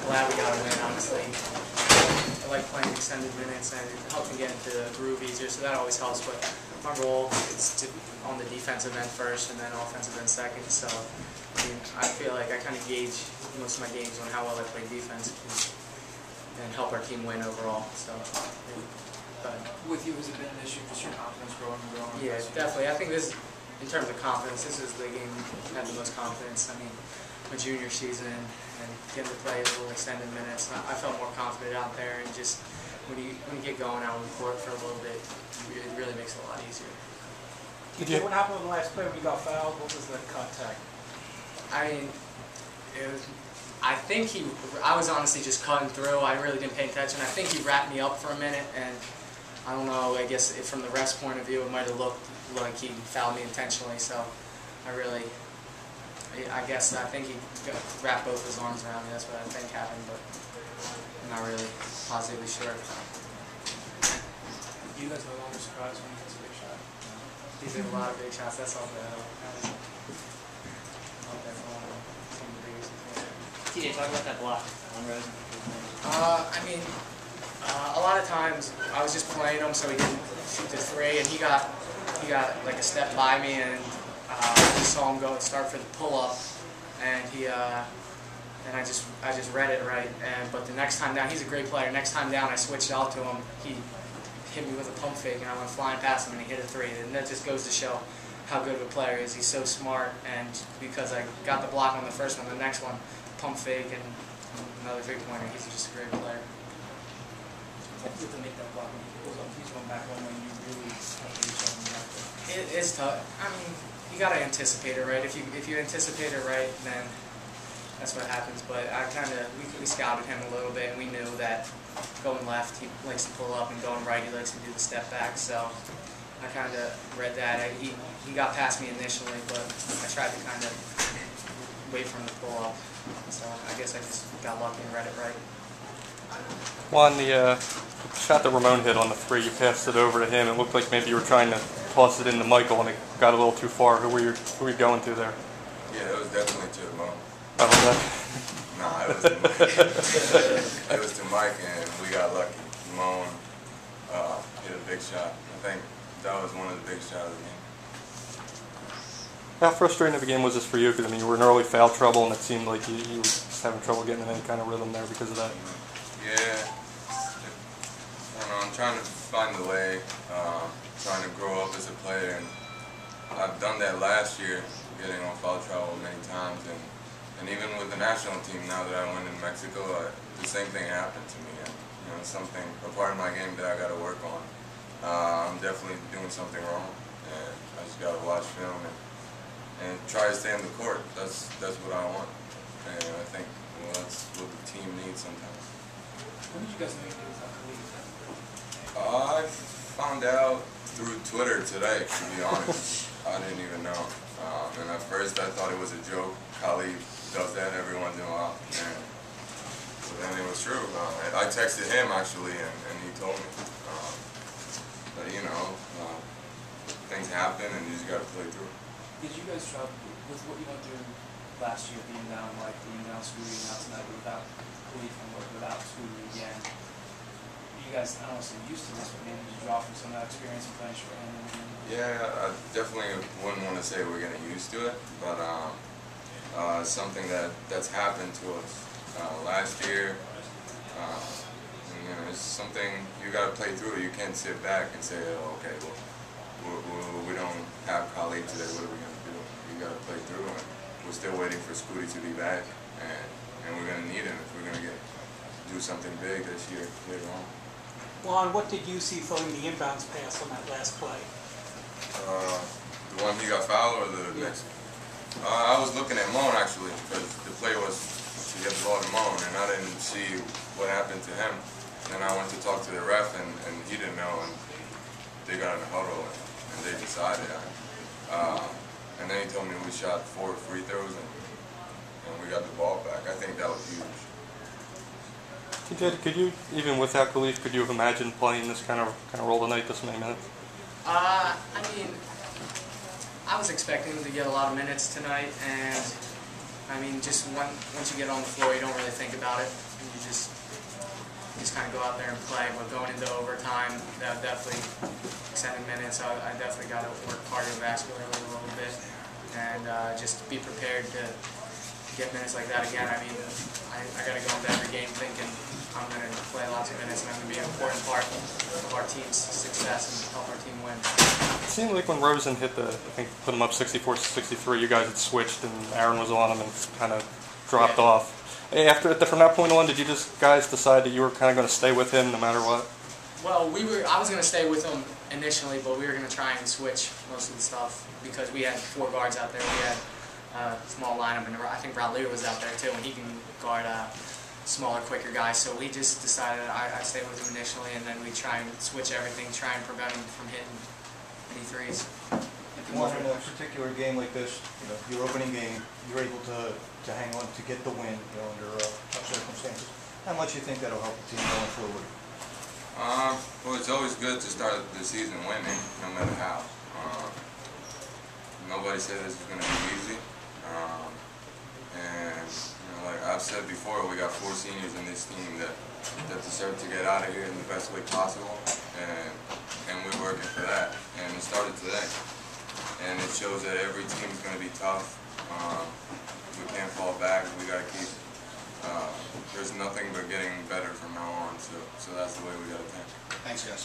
glad we got a win, honestly. I like playing extended minutes, and it helped me get into the groove easier, so that always helps. But my role is on the defensive end first and then offensive end second. So I feel like I kind of gauge most of my games on how well I play defense and help our team win overall. So. With you, has it been an issue, just your confidence growing and growing? Yeah, definitely. I think this, in terms of confidence, this is the game I had the most confidence. I mean, my junior season and getting to play a little extended minutes, I felt more confident out there. And just when you get going out on the court for a little bit, it really makes it a lot easier. What happened with the last play when you got fouled? What was the contact? I mean, it was. I think I was honestly just cutting through. I really didn't pay attention. I think he wrapped me up for a minute, and I don't know, I guess from the ref's point of view, it might have looked like he fouled me intentionally, so I think he wrapped both his arms around me. That's what I think happened, but I'm not really positively sure. You guys no longer surprised when he hits a big shot? He's hit a lot of big shots, that's all the TJ, talk about that block on Rosen. I mean, a lot of times I was just playing him so he didn't shoot the three, and he got like a step by me, and I just saw him start for the pull up, and and I just read it right. But the next time down, he's a great player. Next time down, I switched out to him. He hit me with a pump fake, and I went flying past him, and he hit a three. And that just goes to show how good of a player he is. He's so smart, and because I got the block on the first one, the next one, pump fake and another three-pointer. He's just a great player. It's good to make that block when he pulls up. He's going back one way, and you really have to reach out and back there. It is tough. I mean, you got to anticipate it right. If you anticipate it right, then that's what happens. But we scouted him a little bit, and we knew that going left he likes to pull up, and going right he likes to do the step back. So I kind of read that. He got past me initially, but I tried to kind of wait for him to pull up. So I guess I just got lucky and read it right. Well, on the shot that Ramon hit on the three, you passed it over to him. It looked like maybe you were trying to toss it into Michael, and it got a little too far. Who were you going to there? Yeah, it was definitely to Ramon. How was that? Nah, it was to Mike. It was to Mike, and we got lucky. Ramon hit a big shot. I think that was one of the big shots of the game. How frustrating of a game was this for you? Because I mean, you were in early foul trouble, and it seemed like you were just having trouble getting in any kind of rhythm there because of that. Yeah, I don't know. I'm trying to find a way, trying to grow up as a player, and I've done that last year, getting on foul trouble many times, and even with the national team now that I went in Mexico, the same thing happened to me. And, something, a part of my game that I got to work on. I'm definitely doing something wrong, and I just got to watch film and try to stay on the court. That's what I want, and I think that's what the team needs sometimes. When did you guys know you were leave? I found out through Twitter today, to be honest. I didn't even know. And at first I thought it was a joke. Khalid does that every once in a while. But then it was true. I texted him actually, and he told me. But things happen and you just got to play through. Did you guys try, with what you went through last year, being down Mike, being down Scooty, and now tonight without Khalid and without Scooty again? You guys, I don't want to say used to this, but maybe you draw from some of that experience and playing shorthand? Yeah, I definitely wouldn't want to say we're getting used to it, but something that's happened to us last year. It's something you got to play through. You can't sit back and say, oh, okay, well, we don't have Khalid today. What are we going to do? You got to play through, and we're still waiting for Scooty to be back, and we're going to need him if we're going to do something big this year later on. Lon, what did you see throwing the inbounds pass on that last play? The one he got fouled or the next? I was looking at Moan actually, because the play was to get the ball to Moan, and I didn't see what happened to him. And I went to talk to the ref, and he didn't know, and they got in a huddle, and they decided. And then he told me we shot 4 free throws, and we got the ball back. I think that was huge. Could you, even without Khalid, could you have imagined playing this kind of role tonight, this many minutes? I mean, I was expecting him to get a lot of minutes tonight, and I I mean, just once you get on the floor, you don't really think about it. You just kind of go out there and play. But going into overtime, that definitely extended minutes. I definitely got to work cardiovascularly a little bit, and just be prepared to get minutes like that again. I mean, I got to go into every game thinking I'm going to play lots of minutes and I'm going to be an important part of our team's success and help our team win. It seemed like when Rosen hit I think put him up 64-63, you guys had switched and Aaron was on him and kind of dropped off. From that point on, did you guys decide that you were kind of going to stay with him no matter what? Well, I was going to stay with him initially, but we were going to try and switch most of the stuff because we had 4 guards out there. We had a small lineup, and I think Raleigh was out there too, and he can guard smaller, quicker guys. So we just decided I'd stay with him initially, and then we try and switch everything, try and prevent him from hitting any threes. In a particular game like this, your opening game, you're able to hang on to get the win, under tough circumstances. How much do you think that'll help the team going forward? Well, it's always good to start the season winning, no matter how. Nobody said this was going to be easy. And like I've said before, we got 4 seniors in this team that deserve to get out of here in the best way possible, and we're working for that. And it started today. And it shows that every team is going to be tough. We can't fall back. We got to keep. There's nothing but getting better from now on. So that's the way we got to think. Thanks, guys.